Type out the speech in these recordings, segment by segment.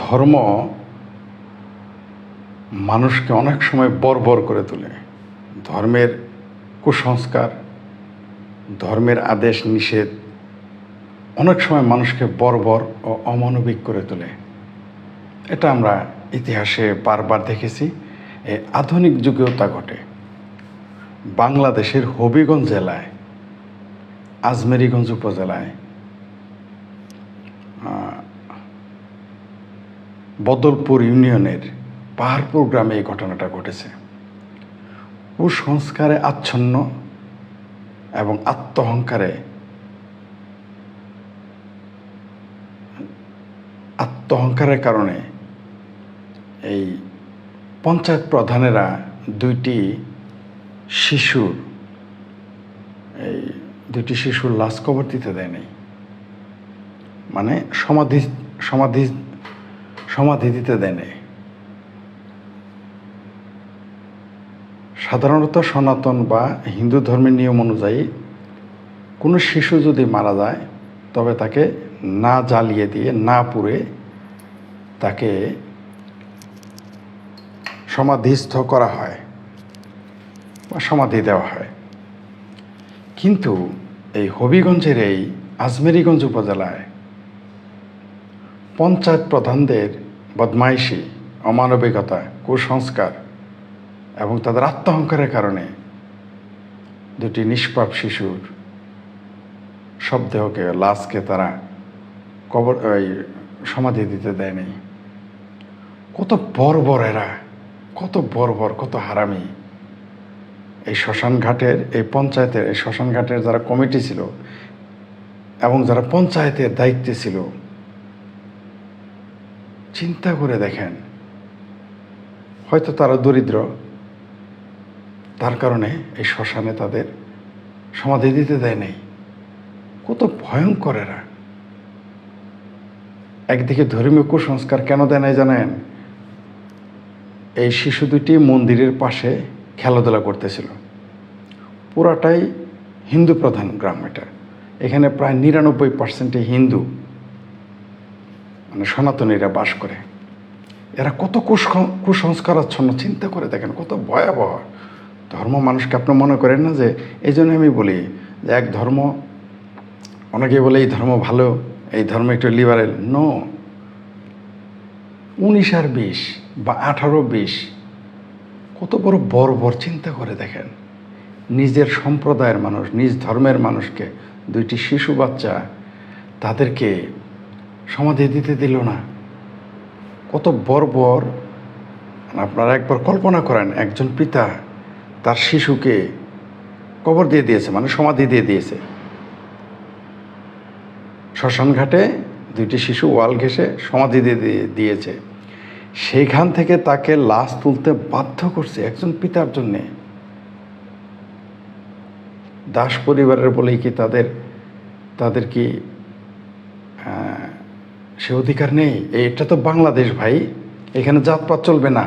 ধর্ম মানুষকে অনেক সময় বর্বর করে তোলে। ধর্মের কুসংস্কার, ধর্মের আদেশ নিষেধ অনেক সময় মানুষকে বর্বর ও অমানবিক করে তোলে। এটা আমরা ইতিহাসে বারবার দেখেছি। এই আধুনিক যুগেও তা ঘটে। বাংলাদেশের হবিগঞ্জ জেলায়, আজমেরীগঞ্জ উপজেলায় বদলপুর ইউনিয়নের পাহাড়পুর গ্রামে এই ঘটনাটা ঘটেছে। কুসংস্কারে আচ্ছন্ন এবং আত্মহংকারের কারণে এই পঞ্চায়েত প্রধানেরা দুইটি শিশুর লাশ কবর দিতে দেয় নাই, মানে সমাধি দিতে দেয় নাই। সাধারণত সনাতন বা হিন্দু ধর্মের নিয়ম অনুযায়ী কোনো শিশু যদি মারা যায় তবে তাকে না জ্বালিয়ে দিয়ে, না পুড়ে তাকে সমাধিস্থ করা হয় বা সমাধি দেওয়া হয়। কিন্তু এই হবিগঞ্জের এই আজমেরীগঞ্জ উপজেলায় পঞ্চায়েত প্রধানদের বদমাইশি, অমানবিকতা, কুসংস্কার এবং তাদের আত্মহংকারের কারণে দুটি নিষ্পাপ শিশুর শবদেহকে, লাশকে তারা সমাধি দিতে দেয়নি। কত বর্বর এরা, কত বর্বর, কত হারামি। এই শ্মশানঘাটের, এই পঞ্চায়েতের, এই শ্মশানঘাটের যারা কমিটি ছিল এবং যারা পঞ্চায়েতের দায়িত্বে ছিল, চিন্তা করে দেখেন, হয়তো তারা দরিদ্র, তার কারণে এই শ্মশানে তাদের সমাধি দিতে দেয় নাই। কত ভয়ঙ্কর এরা। একদিকে ধর্মীয় কুসংস্কার কেন দেয় নাই জানেন? এই শিশু দুটি মন্দিরের পাশে খেলাধুলা করতেছিল। পুরাটাই হিন্দু প্রধান গ্রাম এটা। এখানে প্রায় 99% হিন্দু, মানে সনাতনীরা বাস করে। এরা কত কুসংস্কারাচ্ছন্ন, চিন্তা করে দেখেন কত ভয়াবহ। ধর্ম মানুষকে আপনি মনে করেন না যে, এই জন্য আমি বলি যে এক ধর্ম, অনেকে বলে এই ধর্ম ভালো, এই ধর্ম একটু লিবারেল। নো, 19 আর 20 বা 18-20 কত বড় বর্বর, চিন্তা করে দেখেন। নিজের সম্প্রদায়ের মানুষ, নিজ ধর্মের মানুষকে, দুইটি শিশু বাচ্চা, তাদেরকে সমাধি দিতে দিল না। কত বর্বর। আপনারা একবার কল্পনা করেন, একজন পিতা তার শিশুকে কবর দিয়ে দিয়েছে, মানে সমাধি দিয়ে দিয়েছে। শ্মশানঘাটে দুইটি শিশু ওয়াল ঘেঁষে সমাধি দিয়ে দিয়েছে। সেইখান থেকে তাকে লাশ তুলতে বাধ্য করছে একজন পিতার জন্যে। দাস পরিবারের বলেই কি তাদের কি সে অধিকার নেই? এটা তো বাংলাদেশ ভাই, এখানে জাতপাত চলবে না,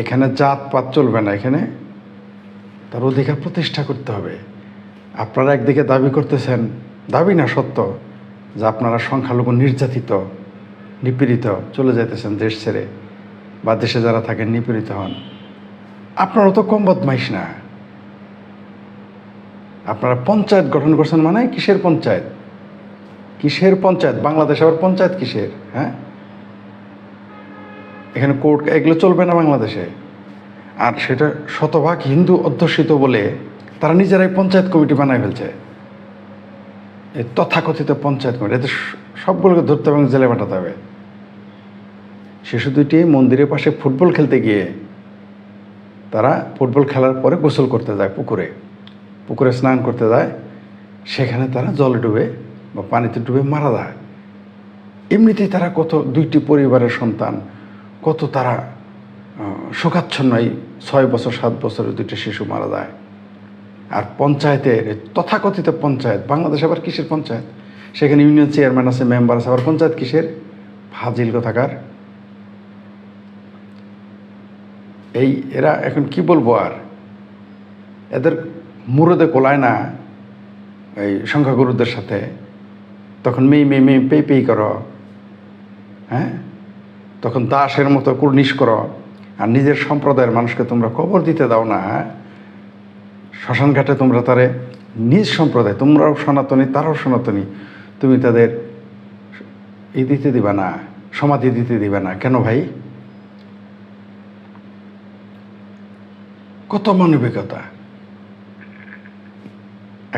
এখানে জাতপাত চলবে না, এখানে তার অধিকার প্রতিষ্ঠা করতে হবে। আপনারা একদিকে দাবি করতেছেন, দাবি না সত্য, যে আপনারা সংখ্যালঘু নির্যাতিত, নিপীড়িত, চলে যাইতেছেন দেশ ছেড়ে, বা দেশে যারা থাকেন নিপীড়িত হন। আপনারাও তো কম বদমাইশ না। আপনারা পঞ্চায়েত গঠন করছেন, মানে কিসের পঞ্চায়েত? কিসের পঞ্চায়েত? বাংলাদেশ আবার পঞ্চায়েত কিসের? হ্যাঁ, এখানে কোর্ট এগুলো চলবে না বাংলাদেশে। আর সেটা শতভাগ হিন্দু অধ্যুষিত বলে তারা নিজেরাই পঞ্চায়েত কমিটি বানায় ফেলছে। এই তথাকথিত পঞ্চায়েত কমিটি, এতে সবগুলোকে ধরতে হবে এবং জেলে পাঠাতে হবে। শিশু দুটি মন্দিরের পাশে ফুটবল খেলতে গিয়ে তারা ফুটবল খেলার পরে গোসল করতে যায়, পুকুরে স্নান করতে যায়। সেখানে তারা জলে ডুবে বা পানিতে ডুবে মারা যায়। এমনিতেই তারা কত, দুইটি পরিবারের সন্তান, কত তারা শোকাচ্ছন্ন। এই 6 বছর 7 বছরের দুইটি শিশু মারা যায়। আর পঞ্চায়েতের, তথাকথিত পঞ্চায়েত, বাংলাদেশ আবার কিসের পঞ্চায়েত? সেখানে ইউনিয়ন চেয়ারম্যান আছে, মেম্বার আছে, আবার পঞ্চায়েত কিসের? ফাজিল কোথাকার। এরা এখন কি বলবো আর, এদের মুরদে কোলায় না এই সংখ্যাগুরুদের সাথে, তখন মেয়ে পেই করো। হ্যাঁ, তখন দাসের মতো কুর্নিশ করো, আর নিজের সম্প্রদায়ের মানুষকে তোমরা কবর দিতে দাও না। হ্যাঁ, শ্মশান ঘাটে তোমরা তারে নিজ সম্প্রদায়, তোমরাও সনাতনী তারাও সনাতনী, তুমি তাদের দিতে দিবা না, সমাধি দিতে দিবা না। কেন ভাই? কত মানবিকতা!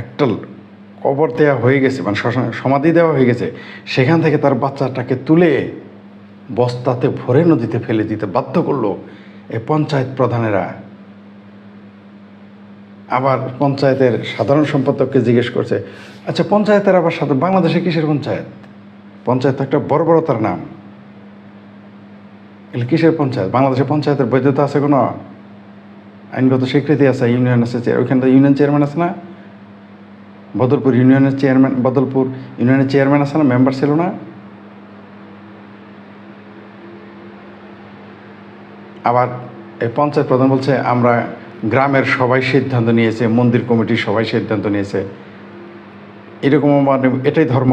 একটা কবর দেওয়া হয়ে গেছে, মানে সমাধি দেওয়া হয়ে গেছে, সেখান থেকে তার বাচ্চাটাকে তুলে বস্তাতে ভরে নদীতে ফেলে দিতে বাধ্য করলো এই পঞ্চায়েত প্রধানেরা। আবার পঞ্চায়েতের সাধারণ সম্পাদককে জিজ্ঞেস করছে, আচ্ছা পঞ্চায়েতের আবার বাংলাদেশে কিসের পঞ্চায়েত? পঞ্চায়েত একটা বর্বরতার নাম। এগুলো কিসের পঞ্চায়েত? বাংলাদেশে পঞ্চায়েতের বৈধতা আছে, কোনো আইনগত স্বীকৃতি আছে? ইউনিয়ন আছে, ওইখানে তো ইউনিয়ন চেয়ারম্যান আছে না? বদলপুর ইউনিয়নের চেয়ারম্যান আছে না? মেম্বার ছিল না? আবার এই পঞ্চায়েত প্রধান বলছে আমরা গ্রামের সবাই সিদ্ধান্ত নিয়েছে, মন্দির কমিটির সবাই সিদ্ধান্ত নিয়েছে। এরকম মানে এটাই ধর্ম?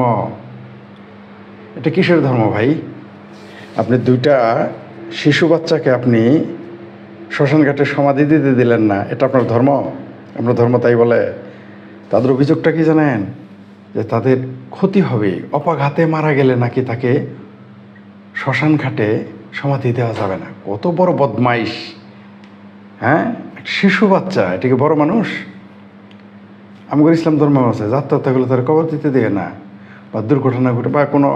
এটা কিসের ধর্ম ভাই? আপনি দুইটা শিশু বাচ্চাকে আপনি শ্মশান ঘাটে সমাধি দিতে দিলেন না, এটা আপনার ধর্ম? আপনার ধর্ম তাই বলে? তাদের অভিযোগটা কি জানেন? যে তাদের ক্ষতি হবে, অপাঘাতে মারা গেলে নাকি তাকে শ্মশান ঘাটে সমাধি দেওয়া যাবে না। কত বড় বদমাইশ! হ্যাঁ, শিশু বাচ্চা, এটাকে বড় মানুষ? আমাদের ইসলাম ধর্ম আছে যাত্রাগুলো তারা কবর দিতে দেয় না, বা দুর্ঘটনা ঘটে বা কোনো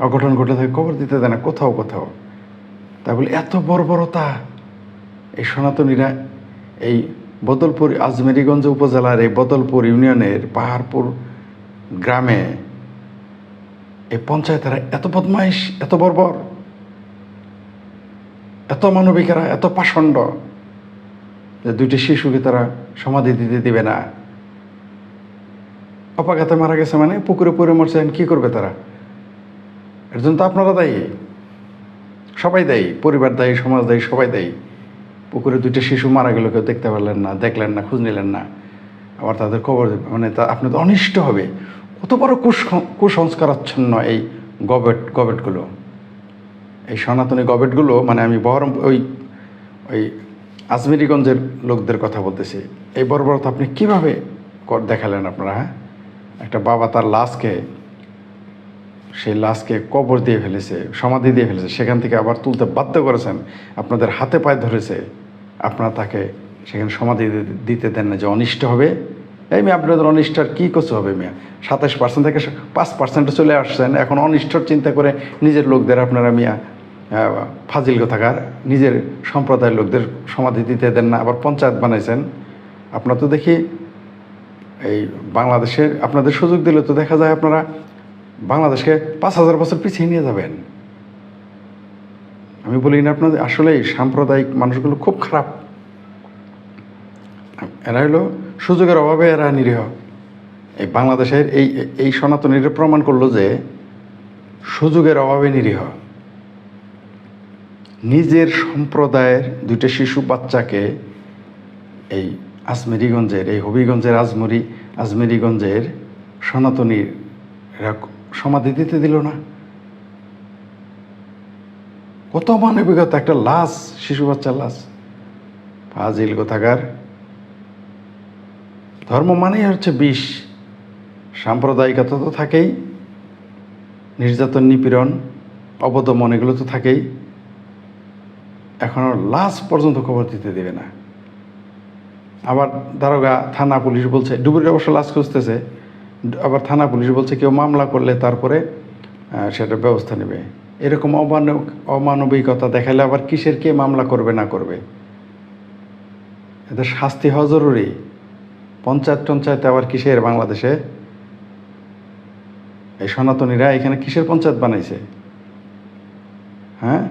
অঘটন ঘটে থাকে কবর দিতে দেয় না কোথাও কোথাও। তা বলে এত বর্বরতা! এই সনাতনীরা এই বদলপুর আজমেরীগঞ্জ উপজেলার এই বদলপুর ইউনিয়নের পাহাড়পুর গ্রামে এই পঞ্চায়েতেরা এত বদমাইশ, এত বর্বর, এত মানবিকেরা এত পাষণ্ড যে দুইটি শিশুকে তারা সমাধি দিতে দিবে না। অপাঘাতে মারা গেছে মানে পুকুরে পড়ে মরছেন, কি করবে তারা? এর জন্য তো আপনারা দায়ী, সবাই দায়ী, পরিবার দায়ী, সমাজ দায়ী, সবাই দায়ী। পুকুরে দুইটা শিশু মারা গেল, কেউ দেখতে পারলেন না, দেখলেন না, খোঁজ নিলেন না, আবার তাদের কবর মানে আপনি তো অনিষ্ট হবে। কত বড় কুসংস্কারাচ্ছন্ন এই গবেটগুলো, এই সনাতনী গবেটগুলো। মানে আমি ওই আজমেরীগঞ্জের লোকদের কথা বলতেছি। এই বর্বরতা আপনি কীভাবে দেখালেন আপনারা? হ্যাঁ, একটা বাবা তার সেই লাশকে কবর দিয়ে ফেলেছে, সমাধি দিয়ে ফেলেছে, সেখান থেকে আবার তুলতে বাধ্য করেছেন, আপনাদের হাতে পায়ে ধরেছে, আপনারা তাকে সেখানে সমাধি দিতে দেন না, যে অনিষ্ট হবে। এই মেয়ে আপনাদের অনিষ্টার কী কিছু হবে মেয়ে? 27% থেকে 5% চলে আসছেন, এখন অনিষ্টর চিন্তা করে নিজের লোকদের আপনারা মিয়া ফাজিল থাকার নিজের সম্প্রদায়ের লোকদের সমাধি দিতে দেন না, আবার পঞ্চায়েত বানাইছেন। আপনারা তো দেখি এই বাংলাদেশের আপনাদের সুযোগ দিলে তো দেখা যায় আপনারা বাংলাদেশকে 5000 বছর পিছিয়ে নিয়ে যাবেন। আমি বলি না আপনাদের আসলে এই সাম্প্রদায়িক মানুষগুলো খুব খারাপ। এরা হলো সুযোগের অভাবে এরা নিরীহ। এই বাংলাদেশের এই সনাতনীরা প্রমাণ করলো যে সুযোগের অভাবে নিরীহ। নিজের সম্প্রদায়ের দুইটা শিশু বাচ্চাকে এই আজমেরীগঞ্জের, এই হবিগঞ্জের আজমেরীগঞ্জের সনাতনীর সমাধি দিতে দিল না। কত মানবিকতা! একটা লাশ, শিশু বাচ্চার লাশ। ফাজিল কোথাকার! ধর্ম মানেই হচ্ছে বিষ। সাম্প্রদায়িকতা তো থাকেই, নির্যাতন, নিপীড়ন, অবদমন, এগুলো তো থাকেই। এখনও লাশ পর্যন্ত খবর দিতে দেবে না। আবার দারোগা, থানা, পুলিশ বলছে, ডুবুরির অবশ্য লাশ খুঁজতেছে, আবার থানা পুলিশ বলছে কেউ মামলা করলে তারপরে সেটা ব্যবস্থা নেবে। এরকম অমানবিকতা দেখালে আবার কিসের কে মামলা করবে না করবে? এদের শাস্তি হওয়া জরুরি। পঞ্চায়েতে আবার কিসের বাংলাদেশে? এই সনাতনীরা এখানে কিসের পঞ্চায়েত বানাইছে? হ্যাঁ,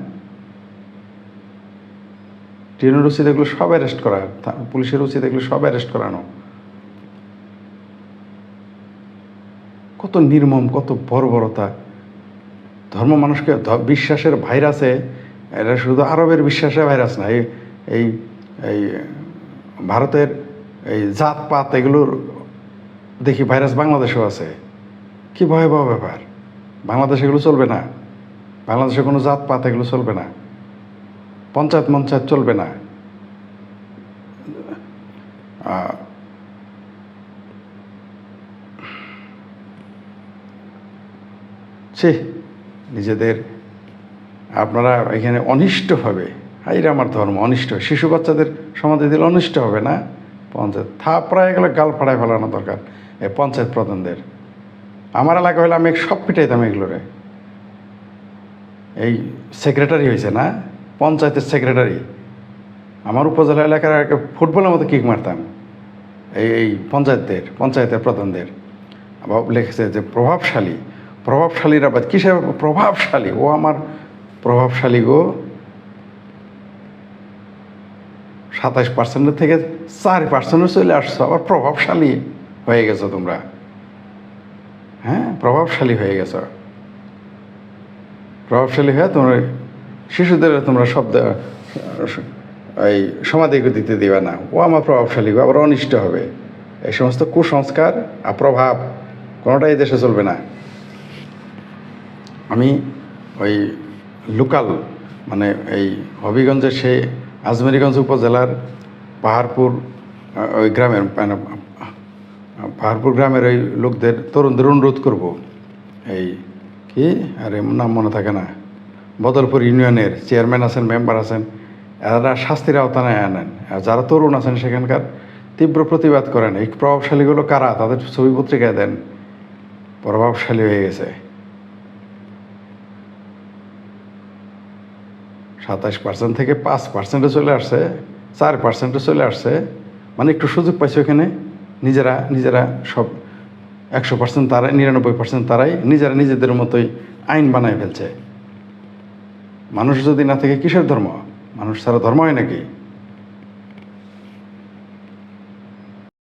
টিএনওর উচিত এগুলো সব অ্যারেস্ট করা, পুলিশের উচিত এগুলো সব অ্যারেস্ট করানো। কত নির্মম, কত বর্বরতা! ধর্ম মানুষকে বিশ্বাসের ভাইরাসে, এটা শুধু আরবের বিশ্বাসের ভাইরাস না, এই এই ভারতের এই জাতপাত এগুলোর দেখি ভাইরাস বাংলাদেশেও আছে। কি ভয়াবহ ব্যাপার! বাংলাদেশে এগুলো চলবে না। বাংলাদেশে কোনো জাতপাত এগুলো চলবে না, পঞ্চায়েত মঞ্চায়েত চলবে না। সে নিজেদের আপনারা এখানে অনিষ্ট হবে, হাইরে আমার ধর্ম অনিষ্ট, শিশু বাচ্চাদের সমাধি দিলে অনিষ্ট হবে না? পঞ্চায়েত থাপড়ায় গেলে গাল ফাড়ায় ফেলানো দরকার এই পঞ্চায়েত প্রধানদের। আমার এলাকা হলে আমি সব পিটাইতাম এগুলোরে। এই সেক্রেটারি হয়েছে না, পঞ্চায়েতের সেক্রেটারি, আমার উপজেলা এলাকার ফুটবলের মতো কিক মারতাম এই পঞ্চায়েতের প্রধানদের। আবার লিখেছে যে প্রভাবশালীর আবার কিসের প্রভাবশালী? ও আমার প্রভাবশালী গো, 27% থেকে 4% চলে আসছো, আবার প্রভাবশালী হয়ে গেছো তোমরা। হ্যাঁ, প্রভাবশালী হয়ে গেছো। প্রভাবশালী হয়ে তোমরা শিশুদের তোমরা শব্দ এই সমাধি দিতে দিবে না। ও আমার প্রভাবশালী গো, আবার অনিষ্ট হবে। এই সমস্ত কুসংস্কার আর প্রভাব কোনোটাই দেশে চলবে না। আমি ওই লোকাল মানে এই হবিগঞ্জের সেই আজমেরীগঞ্জ উপজেলার পাহাড়পুর ওই গ্রামের মানে পাহাড়পুর গ্রামের ওই লোকদের তরুণদের অনুরোধ করব, এই কি আরে নাম মনে থাকে না, বদলপুর ইউনিয়নের চেয়ারম্যান আছেন, মেম্বার আছেন, এরা শাস্তির আওতায় আনেন। আর যারা তরুণ আছেন সেখানকার তীব্র প্রতিবাদ করেন। এই প্রভাবশালীগুলো কারা? তাদের ছবি পত্রিকায় দেন, প্রভাবশালী হয়ে গেছে। 27% থেকে 5% চলে আসছে, 4% চলে আসছে। মানে একটু সুযোগ পাইছে ওখানে, নিজেরা সব 100% তারাই, 99% তারাই নিজেদের মতোই আইন বানায় ফেলছে। মানুষ যদি না থাকে কিসের ধর্ম? মানুষ ছাড়া ধর্ম হয় নাকি?